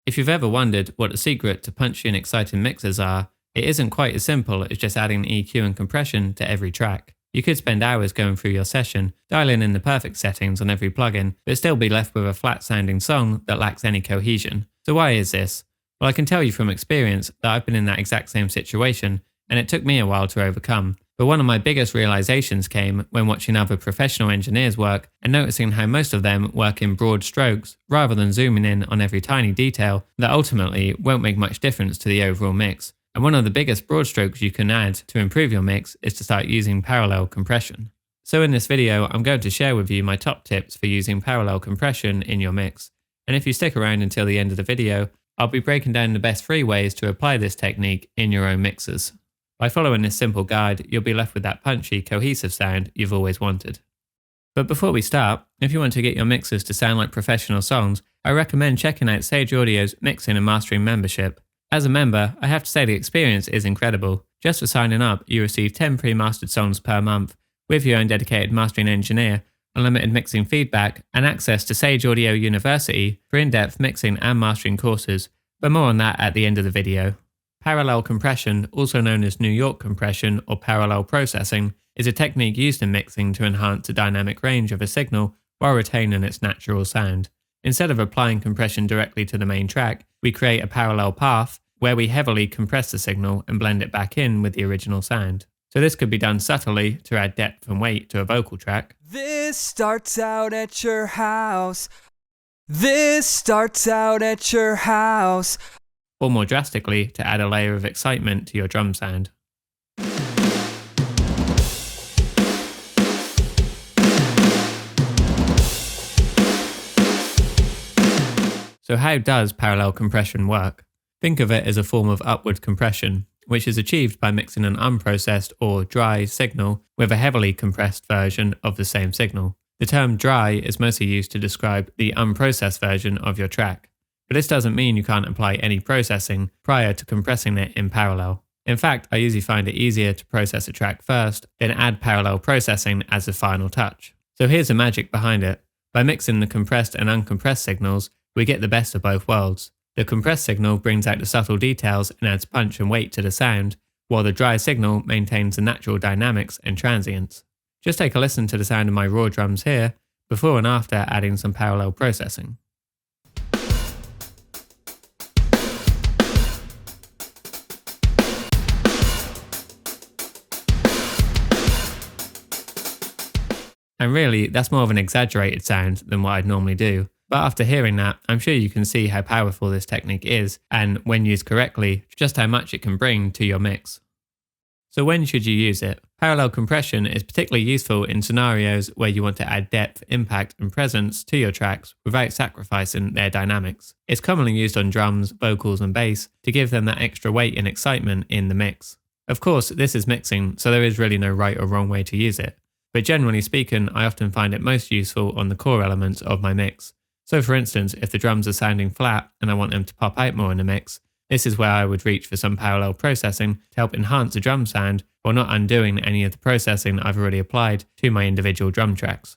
If you've ever wondered what the secret to punchy and exciting mixes are, it isn't quite as simple as just adding EQ and compression to every track. You could spend hours going through your session, dialing in the perfect settings on every plugin, but still be left with a flat sounding song that lacks any cohesion. So why is this? Well, I can tell you from experience that I've been in that exact same situation, and it took me a while to overcome. But one of my biggest realizations came when watching other professional engineers work and noticing how most of them work in broad strokes rather than zooming in on every tiny detail that ultimately won't make much difference to the overall mix. And one of the biggest broad strokes you can add to improve your mix is to start using parallel compression. So in this video, I'm going to share with you my top tips for using parallel compression in your mix. And if you stick around until the end of the video, I'll be breaking down the best 3 ways to apply this technique in your own mixes. By following this simple guide, you'll be left with that punchy, cohesive sound you've always wanted. But before we start, if you want to get your mixes to sound like professional songs, I recommend checking out Sage Audio's Mixing and Mastering membership. As a member, I have to say the experience is incredible. Just for signing up, you receive 10 pre-mastered songs per month, with your own dedicated mastering engineer, unlimited mixing feedback, and access to Sage Audio University for in-depth mixing and mastering courses, but more on that at the end of the video. Parallel compression, also known as New York compression or parallel processing, is a technique used in mixing to enhance the dynamic range of a signal while retaining its natural sound. Instead of applying compression directly to the main track, we create a parallel path where we heavily compress the signal and blend it back in with the original sound. So this could be done subtly to add depth and weight to a vocal track. This starts out at your house. This starts out at your house. Or more drastically, to add a layer of excitement to your drum sound. So how does parallel compression work? Think of it as a form of upward compression, which is achieved by mixing an unprocessed or dry signal with a heavily compressed version of the same signal. The term dry is mostly used to describe the unprocessed version of your track. But this doesn't mean you can't apply any processing prior to compressing it in parallel. In fact, I usually find it easier to process a track first, then add parallel processing as the final touch. So here's the magic behind it. By mixing the compressed and uncompressed signals, we get the best of both worlds. The compressed signal brings out the subtle details and adds punch and weight to the sound, while the dry signal maintains the natural dynamics and transients. Just take a listen to the sound of my raw drums here, before and after adding some parallel processing. And really, that's more of an exaggerated sound than what I'd normally do. But after hearing that, I'm sure you can see how powerful this technique is, and when used correctly, just how much it can bring to your mix. So when should you use it? Parallel compression is particularly useful in scenarios where you want to add depth, impact, and presence to your tracks without sacrificing their dynamics. It's commonly used on drums, vocals, and bass to give them that extra weight and excitement in the mix. Of course, this is mixing, so there is really no right or wrong way to use it. But generally speaking, I often find it most useful on the core elements of my mix. So for instance, if the drums are sounding flat and I want them to pop out more in the mix, this is where I would reach for some parallel processing to help enhance the drum sound while not undoing any of the processing I've already applied to my individual drum tracks.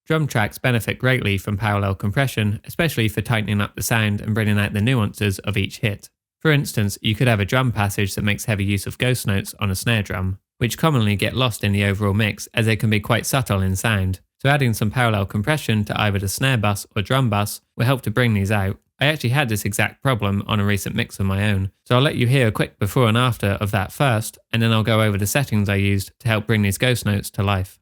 Drum tracks benefit greatly from parallel compression, especially for tightening up the sound and bringing out the nuances of each hit. For instance, you could have a drum passage that makes heavy use of ghost notes on a snare drum, which commonly get lost in the overall mix as they can be quite subtle in sound. So adding some parallel compression to either the snare bus or drum bus will help to bring these out. I actually had this exact problem on a recent mix of my own, so I'll let you hear a quick before and after of that first, and then I'll go over the settings I used to help bring these ghost notes to life.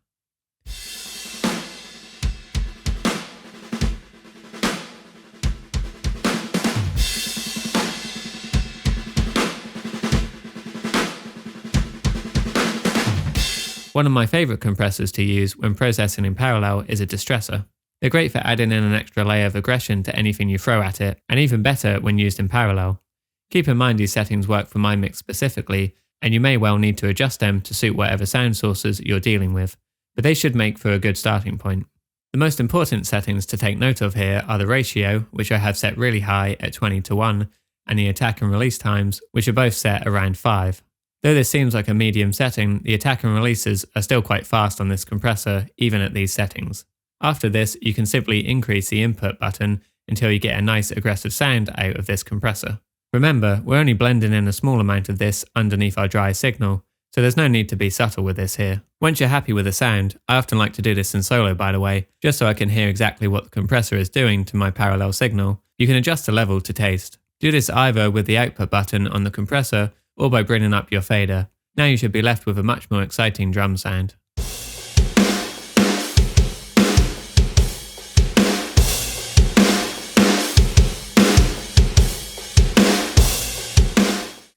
One of my favourite compressors to use when processing in parallel is a distressor. They're great for adding in an extra layer of aggression to anything you throw at it, and even better when used in parallel. Keep in mind these settings work for my mix specifically, and you may well need to adjust them to suit whatever sound sources you're dealing with, but they should make for a good starting point. The most important settings to take note of here are the ratio, which I have set really high at 20:1, and the attack and release times, which are both set around 5. Though this seems like a medium setting, the attack and releases are still quite fast on this compressor, even at these settings. After this, you can simply increase the input button until you get a nice aggressive sound out of this compressor. Remember, we're only blending in a small amount of this underneath our dry signal, so there's no need to be subtle with this here. Once you're happy with the sound, I often like to do this in solo by the way, just so I can hear exactly what the compressor is doing to my parallel signal. You can adjust the level to taste. Do this either with the output button on the compressor or by bringing up your fader. Now you should be left with a much more exciting drum sound.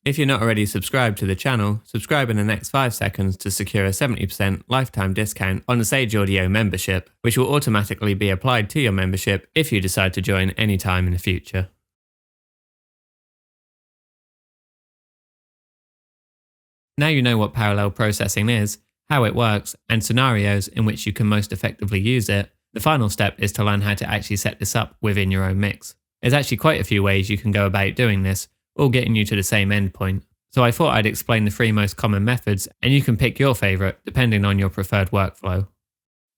If you're not already subscribed to the channel, subscribe in the next 5 seconds to secure a 70% lifetime discount on the Sage Audio membership, which will automatically be applied to your membership if you decide to join any time in the future. Now you know what parallel processing is, how it works, and scenarios in which you can most effectively use it, the final step is to learn how to actually set this up within your own mix. There's actually quite a few ways you can go about doing this, all getting you to the same endpoint. So I thought I'd explain the 3 most common methods, and you can pick your favourite depending on your preferred workflow.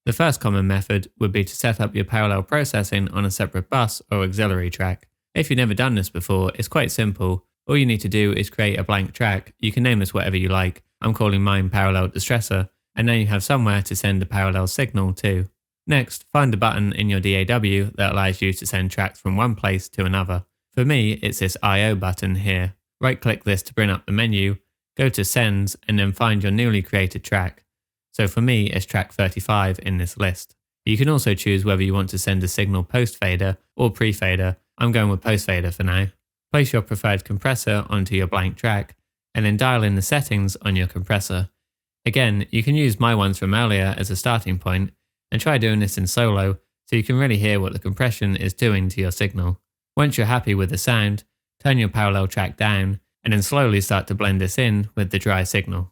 The first common method would be to set up your parallel processing on a separate bus or auxiliary track. If you've never done this before, it's quite simple. All you need to do is create a blank track. You can name this whatever you like. I'm calling mine Parallel Distressor, and now you have somewhere to send a parallel signal to. Next, find a button in your DAW that allows you to send tracks from one place to another. For me, it's this I/O button here. Right-click this to bring up the menu, go to Sends, and then find your newly created track. So for me, it's track 35 in this list. You can also choose whether you want to send a signal post-fader or pre-fader. I'm going with post-fader for now. Place your preferred compressor onto your blank track, and then dial in the settings on your compressor. Again, you can use my ones from earlier as a starting point, and try doing this in solo so you can really hear what the compression is doing to your signal. Once you're happy with the sound, turn your parallel track down, and then slowly start to blend this in with the dry signal.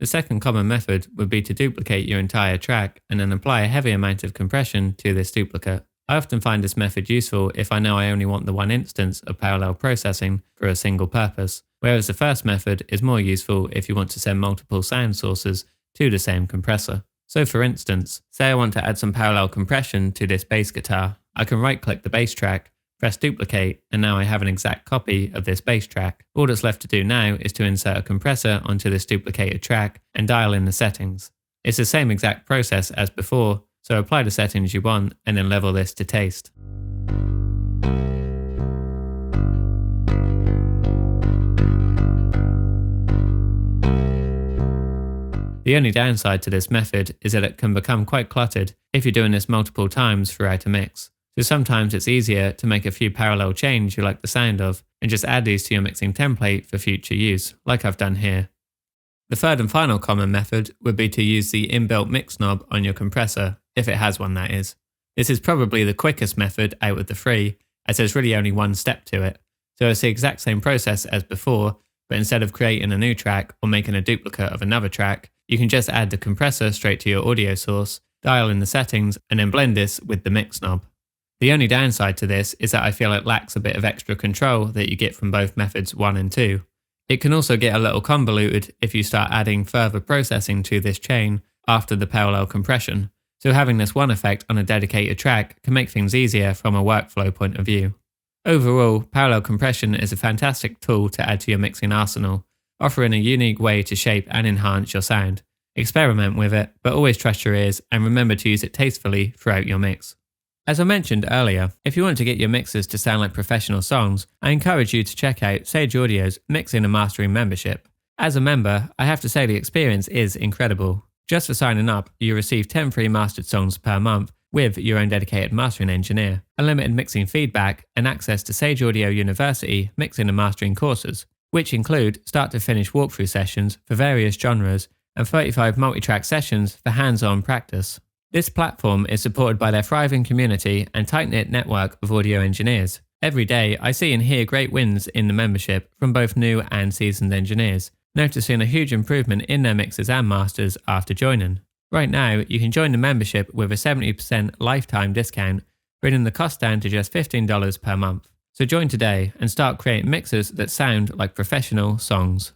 The second common method would be to duplicate your entire track and then apply a heavy amount of compression to this duplicate. I often find this method useful if I know I only want the one instance of parallel processing for a single purpose, whereas the first method is more useful if you want to send multiple sound sources to the same compressor. So for instance, say I want to add some parallel compression to this bass guitar. I can right-click the bass track, press duplicate, and now I have an exact copy of this bass track. All that's left to do now is to insert a compressor onto this duplicated track and dial in the settings. It's the same exact process as before, so apply the settings you want and then level this to taste. The only downside to this method is that it can become quite cluttered if you're doing this multiple times throughout a mix. So sometimes it's easier to make a few parallel chains you like the sound of and just add these to your mixing template for future use, like I've done here. The third and final common method would be to use the inbuilt mix knob on your compressor, if it has one that is. This is probably the quickest method out of the 3, as there's really only one step to it. So it's the exact same process as before, but instead of creating a new track or making a duplicate of another track, you can just add the compressor straight to your audio source, dial in the settings, and then blend this with the mix knob. The only downside to this is that I feel it lacks a bit of extra control that you get from both methods 1 and 2. It can also get a little convoluted if you start adding further processing to this chain after the parallel compression, so having this one effect on a dedicated track can make things easier from a workflow point of view. Overall, parallel compression is a fantastic tool to add to your mixing arsenal, offering a unique way to shape and enhance your sound. Experiment with it, but always trust your ears and remember to use it tastefully throughout your mix. As I mentioned earlier, if you want to get your mixes to sound like professional songs, I encourage you to check out Sage Audio's Mixing and Mastering membership. As a member, I have to say the experience is incredible. Just for signing up, you receive 10 free mastered songs per month with your own dedicated mastering engineer, unlimited mixing feedback, and access to Sage Audio University mixing and mastering courses, which include start-to-finish walkthrough sessions for various genres and 35 multi-track sessions for hands-on practice. This platform is supported by their thriving community and tight-knit network of audio engineers. Every day, I see and hear great wins in the membership from both new and seasoned engineers, noticing a huge improvement in their mixes and masters after joining. Right now, you can join the membership with a 70% lifetime discount, bringing the cost down to just $15 per month. So join today and start creating mixes that sound like professional songs.